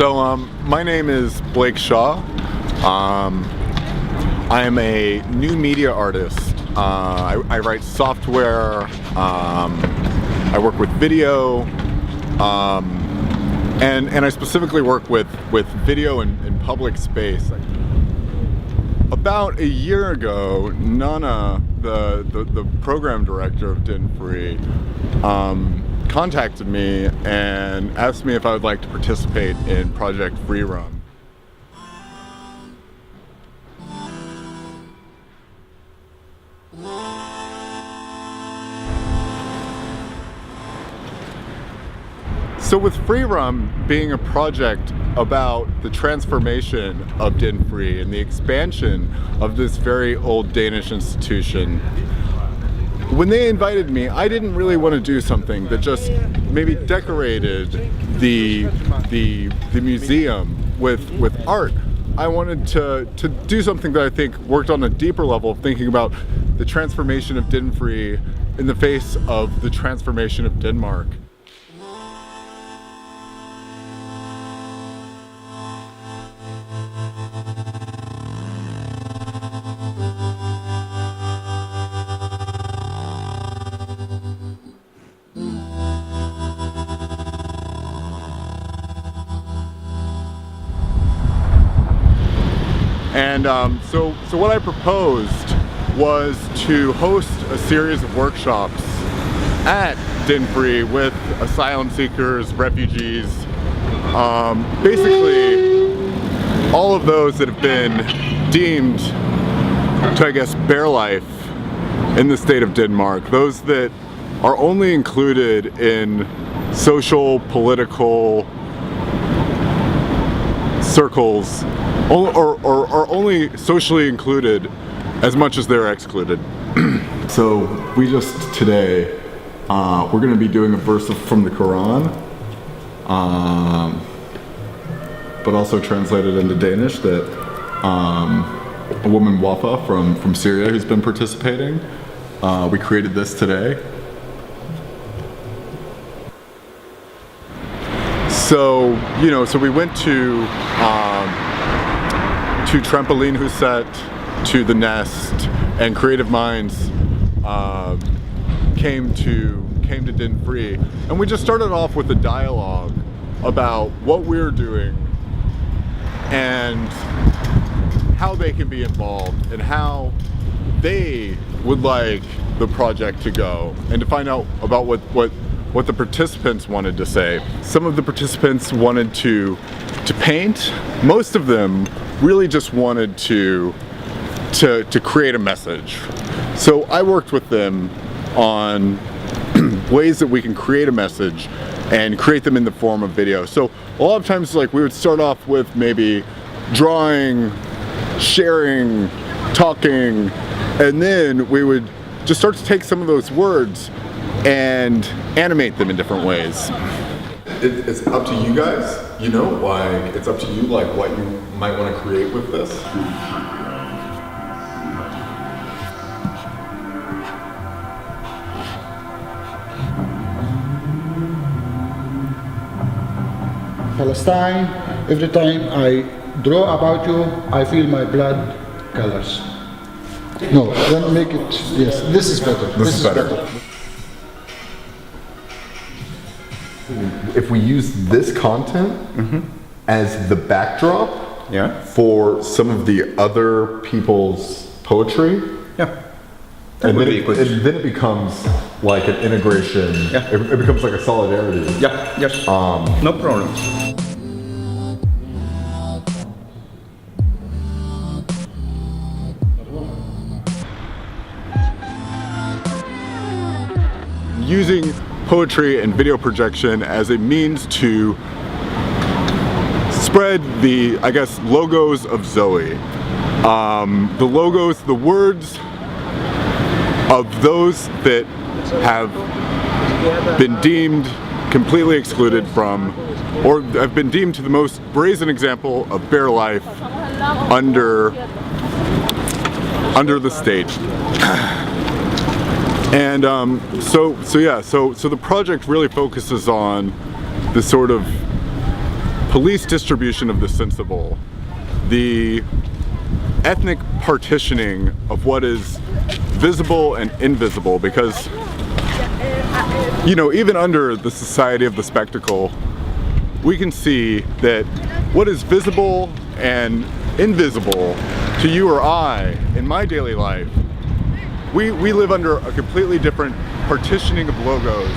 My name is Blake Shaw. I am a new media artist. I write software. I work with video, and I specifically work with video in public space. About a year ago, Nana, the program director of DIN-FRI, contacted me and asked me if I would like to participate in Project FRI. So with FRI being a project about the transformation of DIN-FRI and the expansion of this very old Danish institution, when they invited me, I didn't really want to do something that just maybe decorated the museum with art. I wanted to do something that I think worked on a deeper level of thinking about the transformation of DIN-FRI in the face of the transformation of Denmark. And so what I proposed was to host a series of workshops at DIN-FRI with asylum seekers, refugees, basically all of those that have been deemed to, I guess, bare life in the state of Denmark, those that are only included in social, political circles, or are only socially included as much as they're excluded. So we just today, we're going to be doing a verse from the Quran, but also translated into Danish, that a woman, Wafa, from Syria, who's been participating. We created this today. So, so we went to Trampoline Huset, to the Nest, and Creative Minds came to DIN-FRI, and we just started off with a dialogue about what we're doing and how they can be involved and how they would like the project to go, and to find out about what the participants wanted to say. Some of the participants wanted to paint. Most of them really just wanted to create a message. So I worked with them on ways that we can create a message and create them in the form of video. So a lot of times, like, we would start off with maybe drawing, sharing, talking, and then we would just start to take some of those words and animate them in different ways. It's up to you guys, like, it's up to you, like, what you might want to create with this. Palestine, every time I draw about you, I feel my blood colors. No, then make it, yes, this is better. This is better. If we use this content as the backdrop for some of the other people's poetry, and then it becomes like an integration. It becomes like a solidarity. No problem. Using poetry and video projection as a means to spread the, I guess, logos of Zoe. The logos, the words of those that have been deemed completely excluded from, or have been deemed to the most brazen example of bare life under the state. And so the project really focuses on the sort of police distribution of the sensible, the ethnic partitioning of what is visible and invisible, because, you know, even under the society of the spectacle, we can see that what is visible and invisible to you or I in my daily life, we live under a completely different partitioning of logos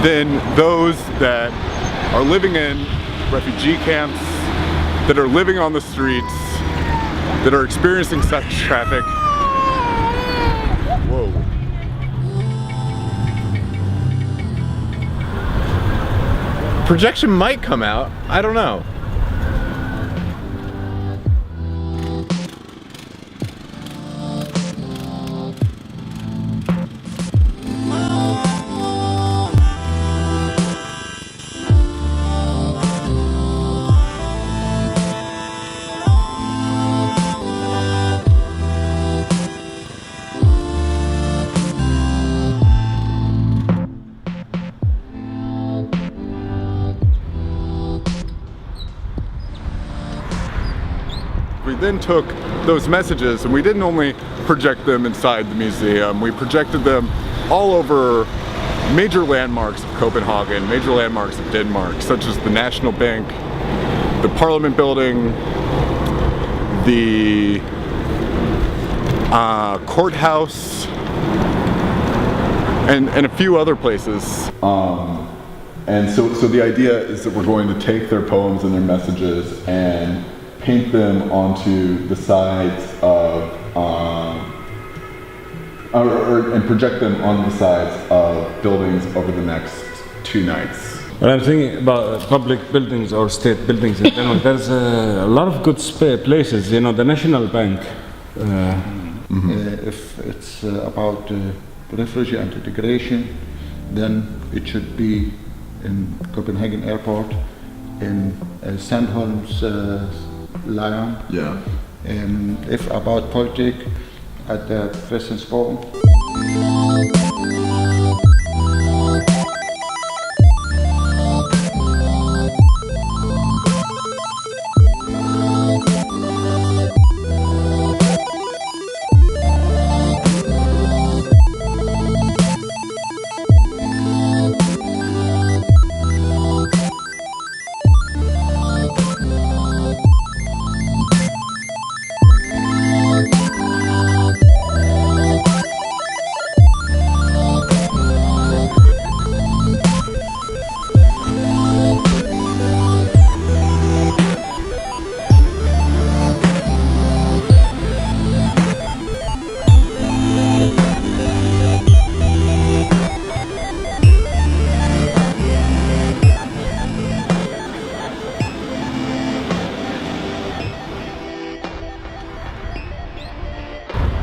than those that are living in refugee camps, that are living on the streets, that are experiencing sex traffic. Whoa. Projection might come out. I don't know. We then took those messages and we didn't only project them inside the museum, we projected them all over major landmarks of Copenhagen, major landmarks of Denmark, such as the National Bank, the Parliament Building, the courthouse, and a few other places. And so the idea is that we're going to take their poems and their messages and paint them onto the sides of, and project them on the sides of buildings over the next 2 nights. When I'm thinking about public buildings or state buildings in Denmark, there's a lot of good places. You know, the National Bank. If it's about refugee and integration, then it should be in Copenhagen Airport, in Sandholm's Lion. Yeah. If about politics, at the Festensborg.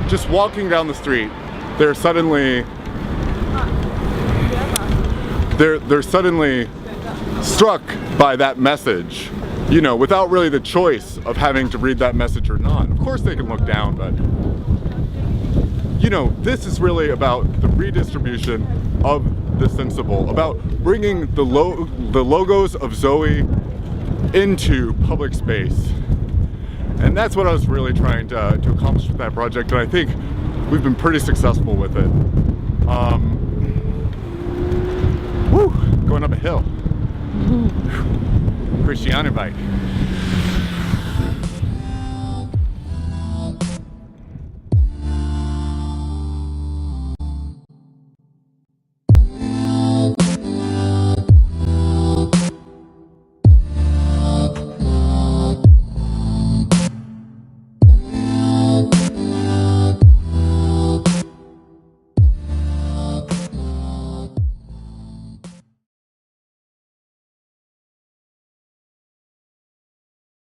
Just walking down the street, they're suddenly struck by that message, you know, without really the choice of having to read that message or not. Of course they can look down, but you know, this is really about the redistribution of the sensible, about bringing the logos of Zoe into public space. And that's what I was really trying to accomplish with that project, and I think we've been pretty successful with it. Going up a hill. Christiane bike.